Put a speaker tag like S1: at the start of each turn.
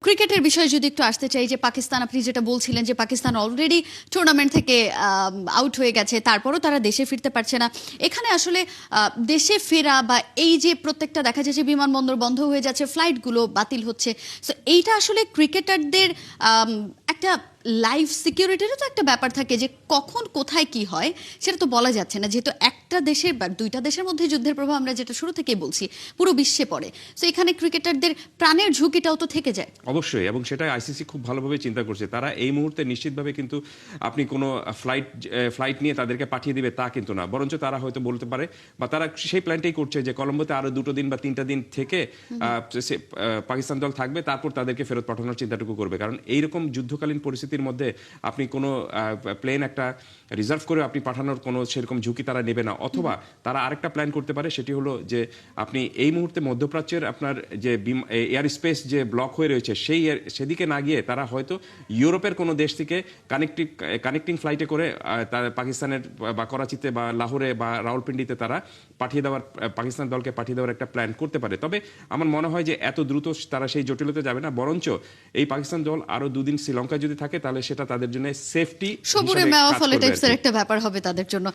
S1: ক্রিকেটের বিষয়ে যদি একটু আসতে চাই যে পাকিস্তান, আপনি যেটা বলছিলেন যে পাকিস্তান অলরেডি টুর্নামেন্ট থেকে আউট হয়ে গেছে, তারপরও তারা দেশে ফিরতে পারছে না। এখানে আসলে দেশে ফেরা বা এই যে প্রত্যেকটা দেখা যাচ্ছে বিমানবন্দর বন্ধ হয়ে যাচ্ছে, ফ্লাইটগুলো বাতিল হচ্ছে, সো এইটা আসলে ক্রিকেটারদের একটা লাইফ সিকিউরিটিরও তো একটা ব্যাপার থাকে যে কখন কোথায় কি হয় সেটা তো বলা যাচ্ছে না, যেহেতু একটা দেশের বা দুইটা দেশের মধ্যে যুদ্ধের প্রভাব আমরা যেটা শুরু থেকেই বলছি পুরো বিশ্বে পড়ে। সো এখানে ক্রিকেটারদের প্রাণের ঝুঁকিটাও তো থেকে যায়।
S2: অবশ্যই, এবং সেটা আইসিসি খুব ভালোভাবে চিন্তা করছে। তারা এই মুহূর্তে নিশ্চিতভাবে কিন্তু আপনি কোনো ফ্লাইট নিয়ে তাদেরকে পাঠিয়ে দিবে তা কিন্তু না, বরঞ্চ তারা হয়তো বলতে পারে বা তারা সেই প্ল্যানটাই করছে যে কলম্বোতে আরো 2 দিন বা 3 দিন থেকে পাকিস্তান দল থাকবে, তারপর তাদেরকে ফেরত পাঠানোর চিন্তাটুকু করবে। কারণ এইরকম যুদ্ধকালীন পরিস্থিতির মধ্যে আপনি কোনো প্লেন একটা রিজার্ভ করে আপনি পাঠানোর কোনো সেরকম ঝুঁকি তারা নেবে না। অথবা তারা আরেকটা প্ল্যান করতে পারে, সেটি হলো যে আপনি এই মুহূর্তে মধ্যপ্রাচ্যের আপনার যে এয়ার স্পেস যে ব্লক হয়ে রয়েছে সেদিকে না গিয়ে তারা হয়তো ইউরোপের কোনো দেশ থেকে কানেক্টিং ফ্লাইটে করে তারা পাকিস্তানের বা করাচিতে বা লাহোরে বা রাওয়ালপিন্ডিতে তারা পাকিস্তান দলকে পাঠিয়ে দেওয়ার একটা প্ল্যান করতে পারে। তবে আমার মনে হয় যে এত দ্রুত তারা সেই জটিলতা যাবে না, বরঞ্চ এই পাকিস্তান দল আরো 2 দিন শ্রীলঙ্কায় যদি থাকে তাহলে সেটা তাদের জন্য সেফটি
S1: সবুরে মেওয়া ফলে টাইপসের একটা ব্যাপার হবে তাদের জন্য।